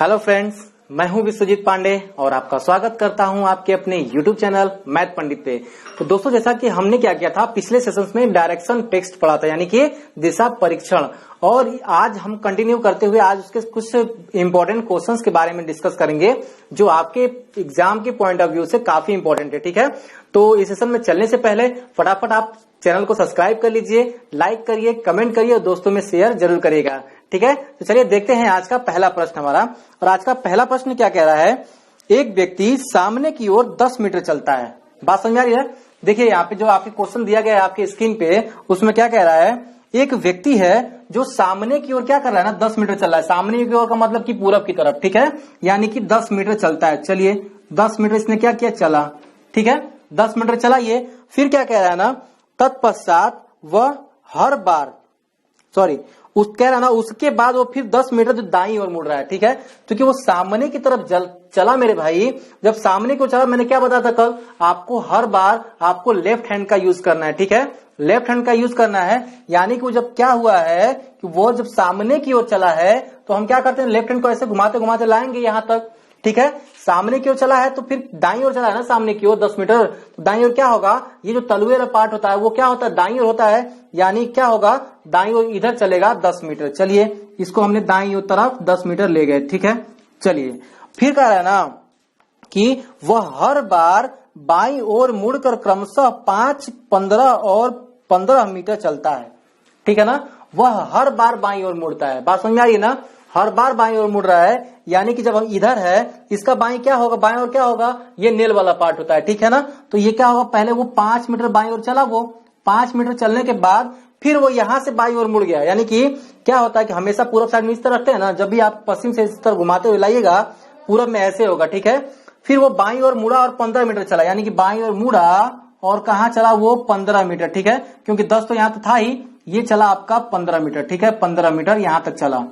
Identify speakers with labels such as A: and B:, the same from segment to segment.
A: Hello friends, मैं हूं विश्वजीत पांडे और आपका स्वागत करता हूं आपके अपने YouTube चैनल मैथ पंडित पे। तो दोस्तों, जैसा कि हमने क्या किया था, पिछले सेशंस में डायरेक्शन टेक्स्ट पढ़ा था, यानी कि दिशा परीक्षण, और आज हम कंटिन्यू करते हुए आज उसके कुछ इंपॉर्टेंट क्वेश्चंस के बारे में डिस्कस करेंगे जो आपके एग्जाम के पॉइंट ऑफ व्यू से काफी इंपॉर्टेंट है। ठीक है, तो इस सेशन में चलने से पहले फटाफट आप चैनल को सब्सक्राइब कर लीजिए, लाइक करिए, कमेंट करिए और दोस्तों में शेयर जरूर करिएगा। ठीक है, तो चलिए देखते हैं आज का पहला प्रश्न हमारा। और आज का पहला प्रश्न क्या कह रहा है, एक व्यक्ति सामने की ओर 10 मीटर चलता है। बात समझ आ रही है? देखिए यहाँ पे जो आपके क्वेश्चन दिया गया है आपके स्क्रीन पे, उसमें क्या कह रहा है, एक व्यक्ति है जो सामने की ओर क्या कर रहा है ना, 10 मीटर चल रहा है। सामने की ओर का मतलब कि पूरब की तरफ। ठीक है, यानी कि 10 मीटर चलता है। चलिए 10 मीटर इसने क्या किया, चला। ठीक है, 10 मीटर चला ये। फिर क्या कह रहा है ना, तत्पश्चात वह हर बार कह रहा ना, उसके बाद वो फिर 10 मीटर जो दाईं ओर मुड़ रहा है। ठीक है, क्योंकि वो सामने की तरफ चला मेरे भाई। जब सामने को चला, मैंने क्या बताया था कल, आपको हर बार आपको लेफ्ट हैंड का यूज करना है। ठीक है, लेफ्ट हैंड का यूज करना है। यानी कि वो जब क्या हुआ है कि वो जब सामने की ओर चला है तो हम क्या करते हैं, लेफ्ट हैंड को ऐसे घुमाते घुमाते लाएंगे यहां तक। ठीक है, सामने की ओर चला है तो फिर दाईं ओर चला है ना, सामने की ओर 10 मीटर, तो दाईं ओर क्या होगा, ये जो तलवे वाला पार्ट होता है वो क्या होता है, दाईं ओर होता है। यानी क्या होगा, दाईं ओर इधर चलेगा 10 मीटर। चलिए इसको हमने दाईं ओर तरफ 10 मीटर ले गए। ठीक है, चलिए फिर कह रहा है ना कि वह हर बार बाईं ओर मुड़कर क्रमशः 5, 15 और 15 मीटर चलता है। ठीक है ना, वह हर बार बाईं ओर मुड़ता है। बात समझ में आ रही है ना, हर बार बाईं ओर मुड़ रहा है। यानी कि जब हम इधर है, इसका बाईं क्या होगा, बाईं ओर क्या होगा, ये नेल वाला पार्ट होता है। ठीक है ना, तो ये क्या होगा, पहले वो 5 मीटर बाईं ओर चला, वो 5 मीटर चलने के बाद फिर वो यहां से बाईं ओर मुड़ गया। यानी कि क्या होता है कि हमेशा पूरब साइड में इस तरह रखते हैं ना, जब भी आप पश्चिम से इस तरह घुमाते हुए लाइएगा, पूरब में ऐसे होगा। ठीक है, फिर वो बाईं ओर मुड़ा और 15 मीटर चला। यानी कि बाईं ओर मुड़ा और कहां चला, वो 15 मीटर। ठीक है, क्योंकि 10 तो यहां तो था ही, ये चला आपका 15 मीटर। ठीक है, 15 मीटर यहां तक चला।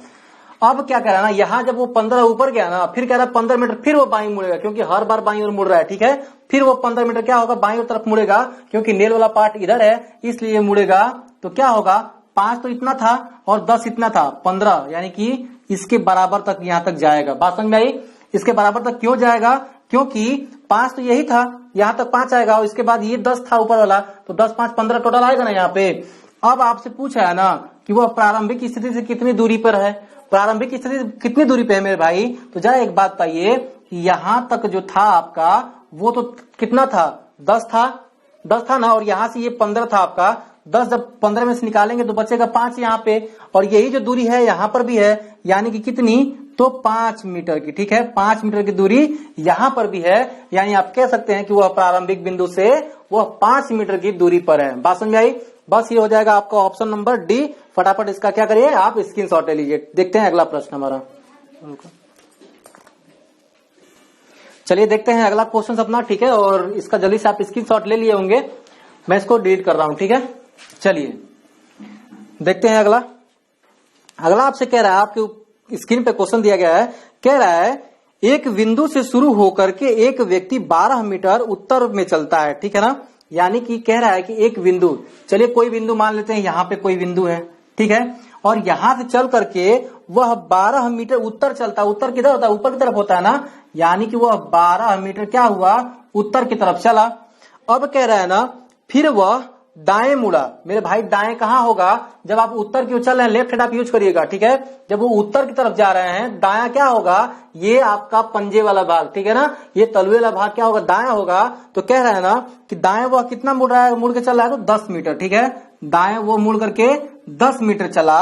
A: अब क्या कह रहा है ना, यहां जब वो 15 ऊपर गया ना, फिर कह रहा है 15 मीटर फिर वो बाईं मुड़ेगा, क्योंकि हर बार बाईं ओर मुड़ रहा है। ठीक है, फिर वो 15 मीटर क्या होगा, बाईं ओर तरफ मुड़ेगा, क्योंकि नेल वाला पार्ट इधर है इसलिए मुड़ेगा। तो क्या होगा, 5 तो इतना था और 10 इतना था, 15, यानी कि इसके बराबर तक यहां तक जाएगा। बात समझ में आई? इसके बराबर तक क्यों जाएगा, क्योंकि 5 तो यही था, यहां तक 5 आएगा और इसके बाद ये 10 था ऊपर वाला, तो 10, 5, 15 टोटल आएगा ना यहाँ पे। अब आपसे पूछा है ना कि वह प्रारंभिक स्थिति से कितनी दूरी पर है, प्रारंभिक स्थिति कितनी दूरी पे है मेरे भाई। तो जरा एक बात बताइए, यहां तक जो था आपका वो तो कितना था, 10 था ना, और यहां से ये 15 था आपका। 10 जब 15 में से निकालेंगे तो बचेगा 5 यहाँ पे, और यही जो दूरी है यहां पर भी है, यानी कि कितनी, तो 5 मीटर की। ठीक है, 5 मीटर की दूरी यहां पर भी है। यानी आप कह सकते हैं कि वह प्रारंभिक बिंदु से वह 5 मीटर की दूरी पर है। बात समझ आई? बस ये हो जाएगा आपका ऑप्शन नंबर डी। फटाफट इसका क्या करिए, आप स्क्रीनशॉट ले लीजिए। देखते हैं अगला प्रश्न हमारा। चलिए देखते हैं अगला क्वेश्चन अपना। ठीक है, और इसका जल्दी से आप स्क्रीनशॉट ले लिए होंगे, मैं इसको डिलीट कर रहा हूं। ठीक है, चलिए देखते हैं अगला आपसे कह रहा है, आपके स्क्रीन पे क्वेश्चन दिया गया है, कह रहा है एक बिंदु से शुरू होकर के एक व्यक्ति 12 मीटर उत्तर में चलता है। ठीक है ना, यानी कि कह रहा है कि एक बिंदु, चलिए कोई बिंदु मान लेते हैं, यहाँ पे कोई बिंदु है। ठीक है, और यहां से चल करके वह 12 मीटर उत्तर चलता है। उत्तर किधर होता है, ऊपर की तरफ होता है ना, यानी कि वह 12 मीटर क्या हुआ, उत्तर की तरफ चला। अब कह रहा है ना, फिर वह दाएं मुड़ा। मेरे भाई दाएं कहां होगा, जब आप उत्तर की ओर चल रहे हैं, लेफ्ट हैंड आप यूज करिएगा। ठीक है, जब वो उत्तर की तरफ जा रहे हैं, दाया क्या होगा, ये आपका पंजे वाला भाग। ठीक है ना, ये तलवे वाला भाग क्या होगा, दाया होगा। तो कह रहा है ना कि दाएं वह कितना मुड़ रहा है, मुड़ के चल रहा है तो 10 मीटर। ठीक है, दाएं वो मुड़ करके 10 मीटर चला।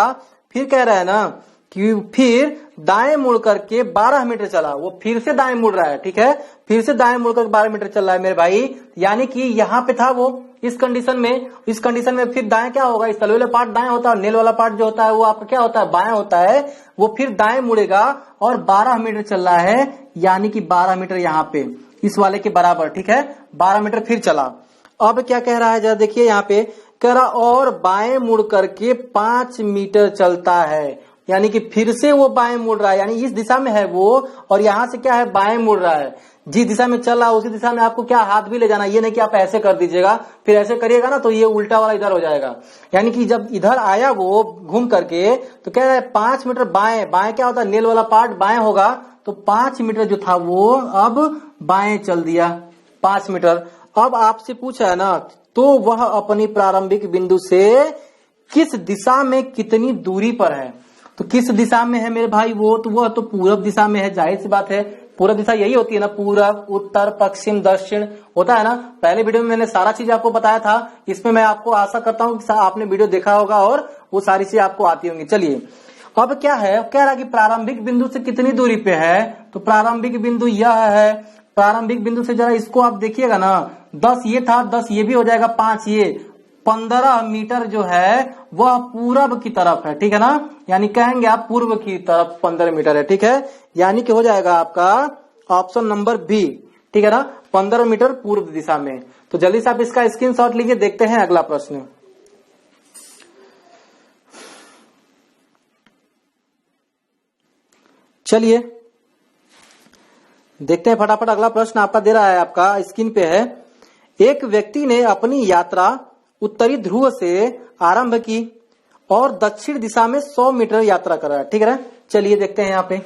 A: फिर कह रहा है ना कि फिर दाएं मुड़ करके 12 मीटर चला, वो फिर से दाएं मुड़ रहा है। ठीक है, फिर से दाएं मुड़ करके 12 मीटर चल रहा है मेरे भाई। यानी कि यहाँ पे था वो, इस कंडीशन में फिर दाएं क्या होगा, इस तलवे वाला पार्ट दाएं होता है और नेल वाला पार्ट जो होता है वो आपका क्या होता है, बाएं होता है। वो फिर दाएं मुड़ेगा और 12 मीटर चल रहा है, यानी कि 12 मीटर यहाँ पे इस वाले के बराबर। ठीक है, 12 मीटर फिर चला। अब क्या कह रहा है, जरा देखिए यहाँ पे कह रहा, और बाएं मुड़ करके 5 मीटर चलता है। यानी कि फिर से वो बाएं मुड़ रहा है, यानी इस दिशा में है वो और यहाँ से क्या है बाएं मुड़ रहा है। जिस दिशा में चल रहा है उसी दिशा में आपको क्या हाथ भी ले जाना, ये नहीं कि आप ऐसे कर दीजिएगा फिर ऐसे करिएगा ना तो ये उल्टा वाला इधर हो जाएगा। यानी कि जब इधर आया वो घूम करके तो क्या है 5 मीटर बाएं, बाएं क्या होता है नेल वाला पार्ट बाएं होगा, तो 5 मीटर जो था वो अब बाएं चल दिया 5 मीटर। अब आपसे पूछा है ना, तो वह अपनी प्रारंभिक बिंदु से किस दिशा में कितनी दूरी पर है। तो किस दिशा में है मेरे भाई वो, तो वह तो पूरब दिशा में है, जाहिर सी बात है पूरब दिशा यही होती है ना, पूरब उत्तर पश्चिम दक्षिण होता है ना। पहले वीडियो में मैंने सारा चीज आपको बताया था, इसमें मैं आपको आशा करता हूँ कि आपने वीडियो देखा होगा और वो सारी चीज आपको आती होंगी। चलिए अब क्या है, कह रहा है कि प्रारंभिक बिंदु से कितनी दूरी पे है, तो प्रारंभिक बिंदु यह है। प्रारंभिक बिंदु से जरा इसको आप देखिएगा ना, 10 ये था, 10 ये भी हो जाएगा, 5 ये, 15 मीटर जो है वह पूरब की तरफ है, ठीक है ना। यानी कहेंगे आप पूर्व की तरफ 15 मीटर है, ठीक है। यानी कि हो जाएगा आपका ऑप्शन नंबर बी, ठीक है ना, 15 मीटर पूर्व दिशा में। तो जल्दी से आप इसका स्क्रीनशॉट लीजिए, देखते हैं अगला प्रश्न। चलिए देखते हैं फटाफट अगला प्रश्न आपका दे रहा है, आपका स्क्रीन पे है। एक व्यक्ति ने अपनी यात्रा उत्तरी ध्रुव से आरंभ की और दक्षिण दिशा में 100 मीटर यात्रा कर रहा है, ठीक है ना। चलिए देखते हैं यहाँ पे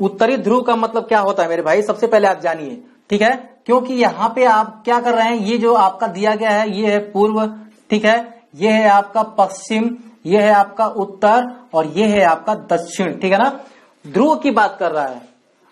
A: उत्तरी ध्रुव का मतलब क्या होता है मेरे भाई, सबसे पहले आप जानिए, ठीक है। क्योंकि यहाँ पे आप क्या कर रहे हैं, ये जो आपका दिया गया है ये है पूर्व, ठीक है, ये है आपका पश्चिम, ये है आपका उत्तर और ये है आपका दक्षिण, ठीक है ना। ध्रुव की बात कर रहा है।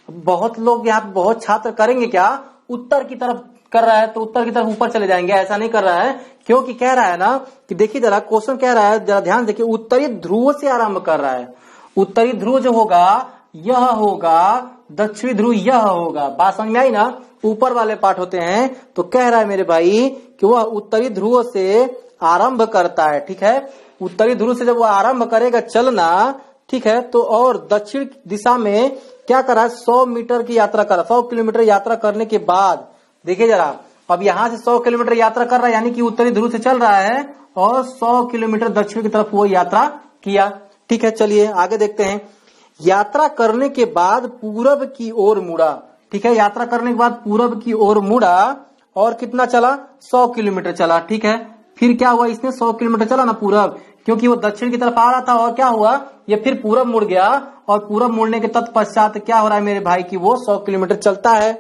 A: बहुत लोग यहाँ पे बहुत छात्र करेंगे क्या, उत्तर की तरफ कर रहा है तो उत्तर की तरफ ऊपर चले जाएंगे, ऐसा नहीं कर रहा है। क्योंकि कह रहा है ना कि देखिए जरा क्वेश्चन कह रहा है, जरा ध्यान देखिए, उत्तरी ध्रुव से आरंभ कर रहा है। उत्तरी ध्रुव जो होगा यह होगा, दक्षिणी ध्रुव यह होगा। बात समझ में आई ना, ऊपर वाले पार्ट होते हैं। तो कह रहा है मेरे भाई कि वह उत्तरी ध्रुव से आरंभ करता है, ठीक है। उत्तरी ध्रुव से जब वो आरंभ करेगा चलना, ठीक है, तो और दक्षिण दिशा में क्या कर रहा है 100 मीटर की यात्रा कर रहा है। 100 किलोमीटर यात्रा करने के बाद देखिए जरा, अब यहाँ से 100 किलोमीटर यात्रा कर रहा है, यानी कि उत्तरी ध्रुव से चल रहा है और 100 किलोमीटर दक्षिण की तरफ वो यात्रा किया, ठीक है। चलिए आगे देखते हैं। यात्रा करने के बाद पूरब की ओर मुड़ा, ठीक है, यात्रा करने के बाद पूरब की ओर मुड़ा और कितना चला 100 किलोमीटर चला, ठीक है। फिर क्या हुआ, इसने 100 किलोमीटर चला ना पूरब, क्योंकि वो दक्षिण की तरफ आ रहा था और क्या हुआ, ये फिर पूरब मुड़ गया और पूरब मुड़ने के तत्पश्चात क्या हो रहा है मेरे भाई की वो 100 किलोमीटर चलता है।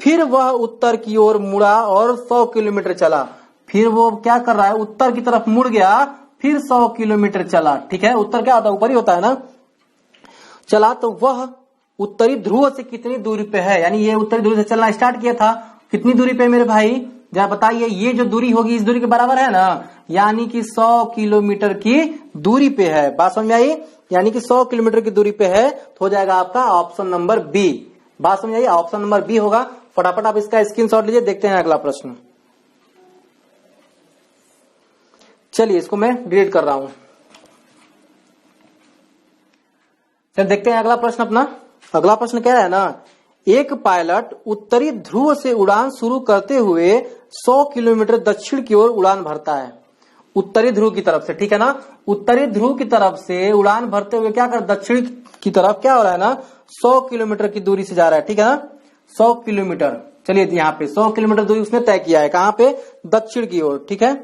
A: फिर वह उत्तर की ओर मुड़ा और 100 किलोमीटर चला। फिर वो क्या कर रहा है, उत्तर की तरफ मुड़ गया, फिर 100 किलोमीटर चला, ठीक है। उत्तर क्या होता है, ऊपर ही होता है ना। चला तो वह उत्तरी ध्रुव से कितनी दूरी पे है, यानी ये उत्तरी ध्रुव से चलना स्टार्ट किया था, कितनी दूरी पे मेरे भाई जरा बताइए। ये जो दूरी होगी इस दूरी के बराबर है ना, यानी कि 100 किलोमीटर की दूरी पे है। बात समझ में आई, यानी कि 100 किलोमीटर की दूरी पे है, तो हो जाएगा आपका ऑप्शन नंबर बी। बात समझ आई, ऑप्शन नंबर बी होगा। फटाफट आप इसका स्क्रीनशॉट लीजिए, देखते हैं अगला प्रश्न। चलिए इसको मैं डिलीट कर रहा हूं। चल देखते हैं अगला प्रश्न अपना। अगला प्रश्न कह रहा है ना, एक पायलट उत्तरी ध्रुव से उड़ान शुरू करते हुए 100 किलोमीटर दक्षिण की ओर उड़ान भरता है, उत्तरी ध्रुव की तरफ से, ठीक है ना। उत्तरी ध्रुव की तरफ से उड़ान भरते हुए क्या कर, दक्षिण की तरफ क्या हो रहा है ना 100 किलोमीटर की दूरी से जा रहा है, ठीक है ना, 100 किलोमीटर। चलिए यहाँ पे 100 किलोमीटर दूरी उसने तय किया है, कहाँ पे, दक्षिण की ओर, ठीक है।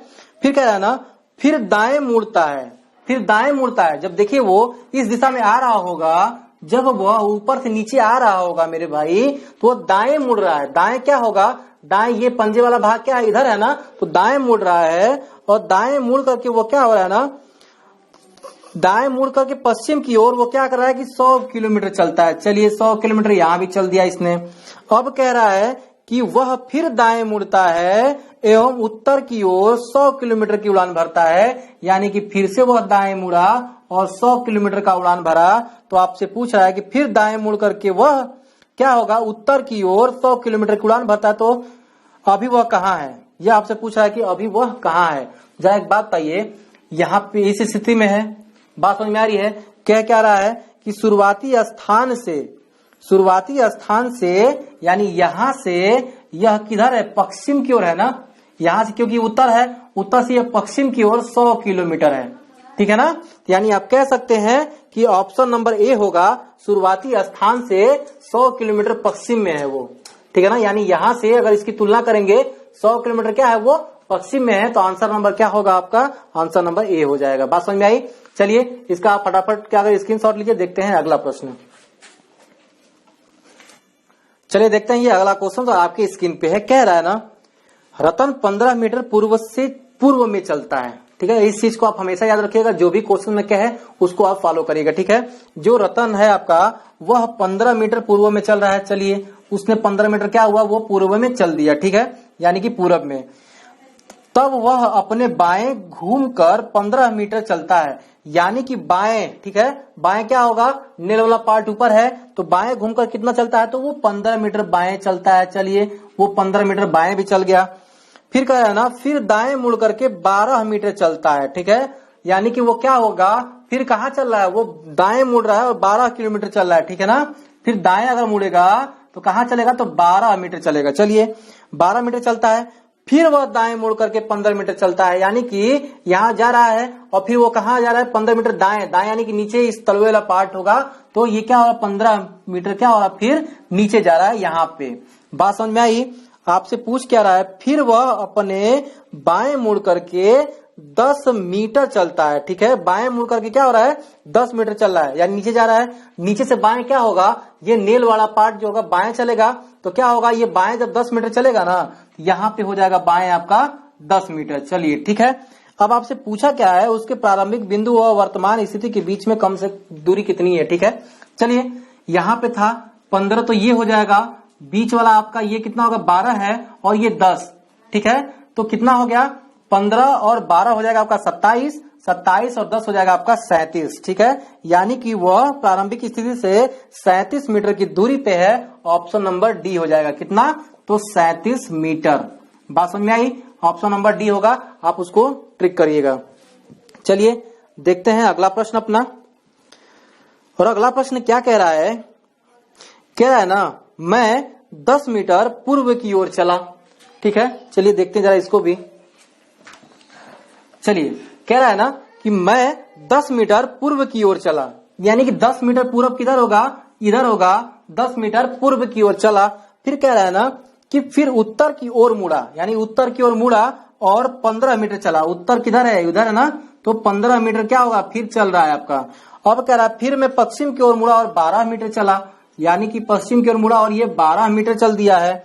A: फिर कह रहा है ना, फिर दाएं मुड़ता है, फिर दाएं मुड़ता है। जब देखिए वो इस दिशा में आ रहा होगा, जब वह ऊपर से नीचे आ रहा होगा मेरे भाई, तो वो दाएं मुड़ रहा है। दाएं क्या होगा, दाएं ये पंजे वाला भाग क्या है, इधर है ना, तो दाएं मुड़ रहा है और दाएं मुड़ करके वो क्या हो रहा है ना, दाएं मुड़ करके पश्चिम की ओर वो क्या कर रहा है कि 100 किलोमीटर चलता है। चलिए 100 किलोमीटर यहां भी चल दिया इसने। अब कह रहा है कि वह फिर दाएं मुड़ता है एवं उत्तर की ओर 100 किलोमीटर की उड़ान भरता है, यानी कि फिर से वह दाएं मुड़ा और 100 किलोमीटर का उड़ान भरा। तो आपसे पूछ रहा है कि फिर दाएं मुड़ करके वह क्या होगा, उत्तर की ओर 100 किलोमीटर की उड़ान भरता है, तो अभी वह कहाँ है, यह आपसे पूछ रहा है कि अभी वह कहाँ है। जरा एक बात बताइए, यहाँ पे इस स्थिति में है, बात समझ में आ रही है। क्या रहा है कि शुरुआती स्थान से यानी यहां से यह किधर है, पश्चिम की ओर है ना, यहां से, क्योंकि उत्तर है, उत्तर से यह पश्चिम की ओर 100 किलोमीटर है, ठीक है ना। यानी आप कह सकते हैं कि ऑप्शन नंबर ए होगा, शुरुआती स्थान से 100 किलोमीटर पश्चिम में है वो, ठीक है ना। यानी यहां से अगर इसकी तुलना करेंगे 100 किलोमीटर क्या है वो पश्चिम में है, तो आंसर नंबर क्या होगा आपका, आंसर नंबर ए हो जाएगा। बात समझ में आई। चलिए इसका आप फटाफट क्या अगर स्क्रीनशॉट लीजिए, देखते हैं अगला प्रश्न। चलिए देखते हैं ये अगला क्वेश्चन तो आपकी स्क्रीन पे है। कह रहा है ना, रतन 15 मीटर पूर्व में चलता है, ठीक है। इस चीज को आप हमेशा याद रखिएगा, जो भी क्वेश्चन में क्या है उसको आप फॉलो करिएगा, ठीक है। जो रतन है आपका वह 15 मीटर पूर्व में चल रहा है। चलिए उसने 15 मीटर क्या हुआ, वो पूर्व में चल दिया, ठीक है, यानी कि पूरब में। तब वह अपने बाएं घूमकर 15 मीटर चलता है, यानी कि बाएं, ठीक है, बाएं क्या होगा, नेल वाला पार्ट ऊपर है, तो बाएं घूमकर कितना चलता है, तो वो 15 मीटर बाएं चलता है। चलिए वो 15 मीटर बाएं भी चल गया। फिर कह रहा है ना, फिर दाएं मुड़ करके 12 मीटर चलता है, ठीक है, यानी कि वो क्या होगा, फिर कहाँ चल रहा है, वो दाएं मुड़ रहा है और 12 किलोमीटर चल रहा है, ठीक है ना। फिर दाएं अगर मुड़ेगा तो कहाँ चलेगा, तो 12 मीटर चलेगा। चलिए 12 मीटर चलता है, फिर वह दाएं मुड़ करके 15 मीटर चलता है, यानी कि यहाँ जा रहा है और फिर वो कहाँ जा रहा है, 15 मीटर दाएं, दाएं यानी कि नीचे इस तलवे वाला पार्ट होगा, तो ये क्या होगा, 15 मीटर क्या हो रहा है, फिर नीचे जा रहा है यहाँ पे। बात समझ में आई। आपसे पूछ क्या रहा है, फिर वह अपने बाएं मुड़ करके 10 मीटर चलता है, ठीक है, बाएं मुड़ करके क्या हो रहा है, 10 मीटर चल रहा है, यानी नीचे जा रहा है। नीचे से बाएं क्या होगा, ये नेल वाला पार्ट जो होगा बाएं चलेगा, तो क्या होगा, ये बाएं जब 10 मीटर चलेगा ना, यहाँ पे हो जाएगा बाएं आपका 10 मीटर। चलिए ठीक है। अब आपसे पूछा क्या है, उसके प्रारंभिक बिंदु और वर्तमान स्थिति के बीच में कम से दूरी कितनी है, ठीक है। चलिए यहाँ पे था 15, तो ये हो जाएगा, बीच वाला आपका ये कितना होगा, 12 है, और ये 10, ठीक है, तो कितना हो गया, 15 और 12 हो जाएगा आपका 27, 27 और 10 हो जाएगा आपका 37, ठीक है। यानी कि वह प्रारंभिक स्थिति से 37 मीटर की दूरी पे है। ऑप्शन नंबर डी हो जाएगा, कितना, तो 37 मीटर। बात समझ में आई। ऑप्शन नंबर डी होगा, आप उसको ट्रिक करिएगा। चलिए देखते हैं अगला प्रश्न अपना। और अगला प्रश्न क्या कह रहा है, कह रहा है ना, मैं 10 मीटर पूर्व की ओर चला, ठीक है। चलिए देखते हैं जरा इसको भी। चलिए कह रहा है ना कि मैं 10 मीटर पूर्व की ओर चला, यानी कि 10 मीटर पूर्व किधर होगा, इधर होगा, 10 मीटर पूर्व की ओर चला। फिर कह रहा है ना कि फिर उत्तर की ओर मुड़ा, यानी उत्तर की ओर मुड़ा और 15 मीटर चला। उत्तर किधर है, उधर है ना, तो 15 मीटर क्या होगा, फिर चल रहा है आपका। अब कह रहा है फिर मैं पश्चिम की ओर मुड़ा और 12 मीटर चला, यानी कि पश्चिम की ओर मुड़ा और ये 12 मीटर चल दिया है,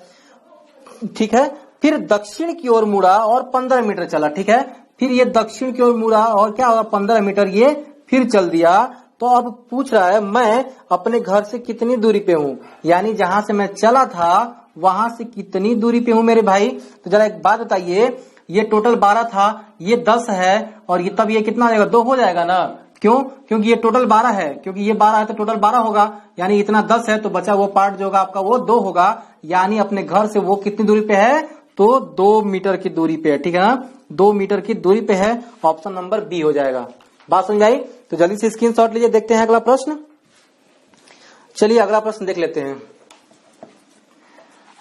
A: ठीक है। फिर दक्षिण की ओर मुड़ा और 15 मीटर चला, ठीक है। फिर ये दक्षिण की ओर मुड़ा और क्या होगा, 15 मीटर ये फिर चल दिया। तो अब पूछ रहा है मैं अपने घर से कितनी दूरी पे हूँ, यानी जहां से मैं चला था वहां से कितनी दूरी पे हूँ मेरे भाई। तो जरा एक बात बताइए, ये टोटल 12 था, ये 10 है, और ये तब ये कितना हो जाएगा, 2 हो जाएगा ना। क्यों, क्योंकि ये टोटल 12 है, क्योंकि ये 12 है तो टोटल 12 होगा, यानी इतना 10 है, तो बचा वो पार्ट जो होगा आपका वो 2 होगा, यानी अपने घर से वो कितनी दूरी पे है, तो 2 मीटर की दूरी पे है, ठीक है ना, 2 मीटर की दूरी पे है। ऑप्शन नंबर बी हो जाएगा। बात समझ आई। तो जल्दी से स्क्रीनशॉट लीजिए, देखते हैं अगला प्रश्न। चलिए अगला प्रश्न देख लेते हैं।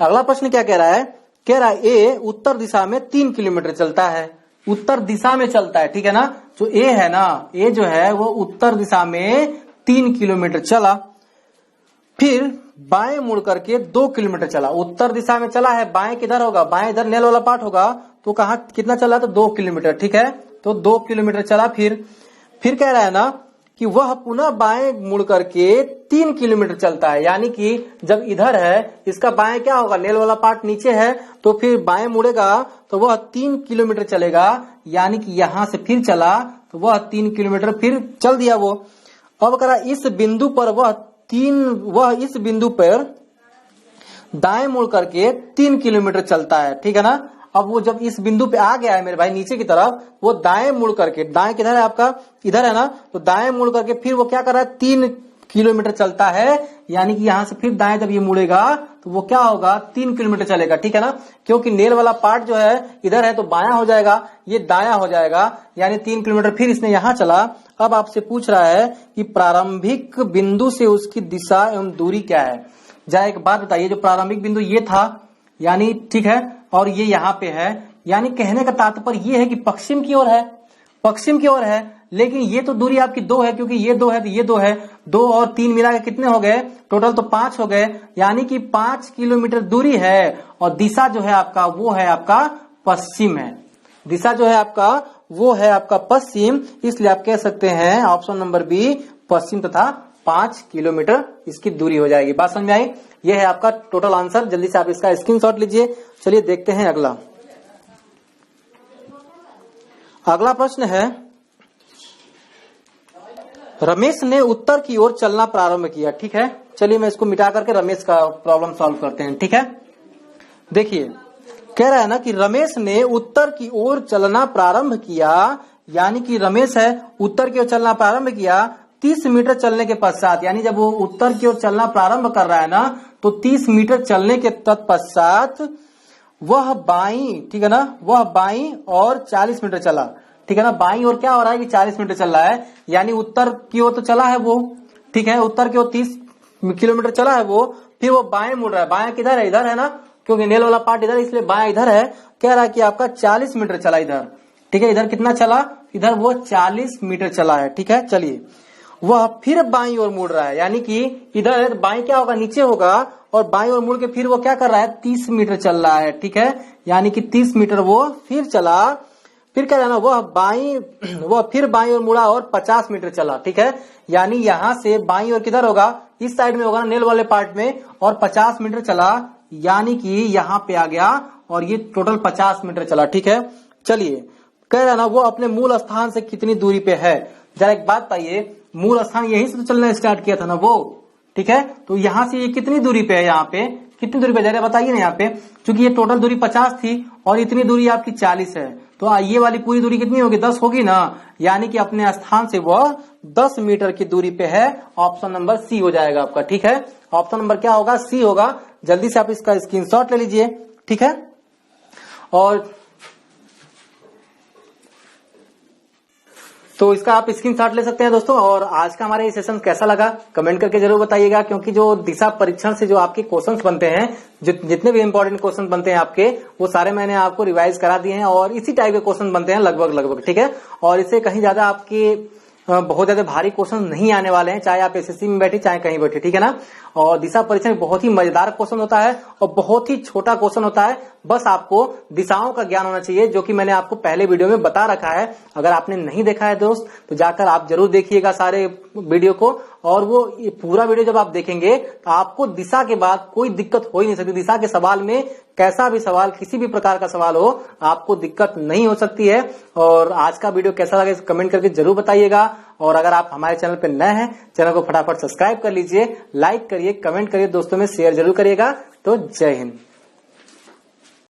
A: अगला प्रश्न क्या कह रहा है, कह रहा है ए उत्तर दिशा में 3 किलोमीटर चलता है, उत्तर दिशा में चलता है, ठीक है ना। जो ए है ना, ए जो है वो उत्तर दिशा में 3 किलोमीटर चला, फिर बाएं मुड़ करके 2 किलोमीटर चला। उत्तर दिशा में चला है, बाएं किधर होगा, बाएं इधर नेल वाला पार्ट होगा, तो कहा कितना चला, तो 2 किलोमीटर, ठीक है, तो 2 किलोमीटर चला। फिर कह रहा है ना कि वह पुनः बाएं मुड़ करके 3 किलोमीटर चलता है, यानी कि जब इधर है इसका बाएं क्या होगा, नेल वाला पार्ट नीचे है, तो फिर बाएं मुड़ेगा तो वह 3 किलोमीटर चलेगा, यानी कि यहां से फिर चला तो वह 3 किलोमीटर फिर चल दिया वो। अब कह रहा इस बिंदु पर वह इस बिंदु पर दाएं मुड़ करके 3 किलोमीटर चलता है, ठीक है ना। अब वो जब इस बिंदु पे आ गया है मेरे भाई नीचे की तरफ, वो दाएं मुड़ करके, दाएं किधर है आपका, इधर है ना, तो दाएं मुड़ करके फिर वो क्या कर रहा है, 3 किलोमीटर चलता है, यानी कि यहां से फिर दाएं जब ये मुड़ेगा तो वो क्या होगा, 3 किलोमीटर चलेगा, ठीक है ना। क्योंकि नेल वाला पार्ट जो है इधर है तो बायां हो जाएगा, ये दायां हो जाएगा, यानी 3 किलोमीटर फिर इसने यहां चला। अब आपसे पूछ रहा है कि प्रारंभिक बिंदु से उसकी दिशा एवं दूरी क्या है। जरा एक बात बताइए, जो प्रारंभिक बिंदु ये था, यानी ठीक है, और ये यहाँ पे है, यानी कहने का तात्पर्य ये है कि पश्चिम की ओर है, पश्चिम की ओर है, लेकिन ये तो दूरी आपकी 2 है, क्योंकि ये 2 है तो ये 2 है, 2 और 3 मिला के कितने हो गए टोटल, तो 5 हो गए, यानी कि 5 किलोमीटर दूरी है। और दिशा जो है आपका वो है आपका पश्चिम है, दिशा जो है आपका वो है आपका पश्चिम, इसलिए आप कह सकते हैं ऑप्शन नंबर बी पश्चिम तथा 5 किलोमीटर इसकी दूरी हो जाएगी। बात समझ में आई? ये है आपका टोटल आंसर। जल्दी से आप इसका स्क्रीनशॉट लीजिए। चलिए देखते हैं अगला। अगला प्रश्न है, रमेश ने उत्तर की ओर चलना प्रारंभ किया। ठीक है, चलिए मैं इसको मिटा करके रमेश का प्रॉब्लम सॉल्व करते हैं। ठीक है, देखिए कह रहा है ना कि रमेश ने उत्तर की ओर चलना प्रारंभ किया, यानी कि रमेश है उत्तर की ओर चलना प्रारंभ किया 30 मीटर चलने के पश्चात, यानी जब वो उत्तर की ओर चलना प्रारंभ कर रहा है ना तो 30 मीटर चलने के तत्पश्चात वह बाईं, ठीक है ना, वह बाईं और 40 मीटर चला। ठीक है ना, बाईं और क्या हो रहा है कि 40 मीटर चल रहा है, यानी उत्तर की ओर तो चला है वो, ठीक है, उत्तर की ओर 30 किलोमीटर चला है वो, फिर वो बाएं मुड़ रहा है। बाएं किधर है? इधर है ना, क्योंकि नेल वाला पार्ट इधर है इसलिए बाएं इधर है। कह रहा है कि आपका 40 मीटर चला इधर। ठीक है, इधर कितना चला? इधर वो 40 मीटर चला है। ठीक है, चलिए वह फिर बाईं ओर मुड़ रहा है, यानी कि इधर है तो बाईं क्या होगा? नीचे होगा, और बाईं ओर मुड़ के फिर वो क्या कर रहा है? 30 मीटर चल रहा है। ठीक है, यानी कि 30 मीटर वो फिर चला, फिर क्या जाना, वह फिर बाईं ओर मुड़ा और 50 मीटर चला। ठीक है, यानी यहां से बाईं ओर किधर होगा? इस साइड में होगा ना, नेल वाले पार्ट में, और 50 मीटर चला, यानी कि यहाँ पे आ गया और ये टोटल 50 मीटर चला। ठीक है, चलिए कह रहा ना वो अपने मूल स्थान से कितनी दूरी पे है। जरा एक बात बताइए, मूल स्थान यहीं से तो चलना स्टार्ट किया था ना वो। ठीक है, तो यहां से ये कितनी दूरी पे है? यहाँ पे कितनी दूरी पे? जरा बताइए ना यहाँ पे, क्योंकि ये टोटल दूरी 50 थी और इतनी दूरी आपकी 40 है, तो ये वाली पूरी दूरी कितनी होगी? 10 होगी ना, यानी कि अपने स्थान से वह 10 मीटर की दूरी पे है। ऑप्शन नंबर सी हो जाएगा आपका। ठीक है, ऑप्शन नंबर क्या होगा? सी होगा। जल्दी से आप इसका स्क्रीनशॉट ले लीजिए। ठीक है, और तो इसका आप स्क्रीनशॉट ले सकते हैं दोस्तों। और आज का हमारा ये सेशन कैसा लगा कमेंट करके जरूर बताइएगा, क्योंकि जो दिशा परीक्षण से जो आपके क्वेश्चंस बनते हैं, जितने भी इंपॉर्टेंट क्वेश्चन बनते हैं आपके, वो सारे मैंने आपको रिवाइज करा दिए हैं, और इसी टाइप के क्वेश्चन बनते हैं लगभग। ठीक है, और इससे कहीं ज्यादा आपके बहुत ज्यादा भारी क्वेश्चन नहीं आने वाले हैं, चाहे आप एसएससी में बैठे चाहे कहीं बैठे। ठीक है ना, और दिशा परीक्षण बहुत ही मजेदार क्वेश्चन होता है और बहुत ही छोटा क्वेश्चन होता है। बस आपको दिशाओं का ज्ञान होना चाहिए, जो कि मैंने आपको पहले वीडियो में बता रखा है। अगर आपने नहीं देखा है दोस्त तो जाकर आप जरूर देखिएगा सारे वीडियो को, और वो पूरा वीडियो जब आप देखेंगे तो आपको दिशा के बाद कोई दिक्कत हो ही नहीं सकती। दिशा के सवाल में कैसा भी सवाल, किसी भी प्रकार का सवाल हो, आपको दिक्कत नहीं हो सकती है। और आज का वीडियो कैसा लगा कमेंट करके जरूर बताइएगा। और अगर आप हमारे चैनल पर नए हैं, चैनल को फटाफट सब्सक्राइब कर लीजिए, लाइक करिए, कमेंट करिए, दोस्तों में शेयर जरूर करिएगा। तो जय हिंद।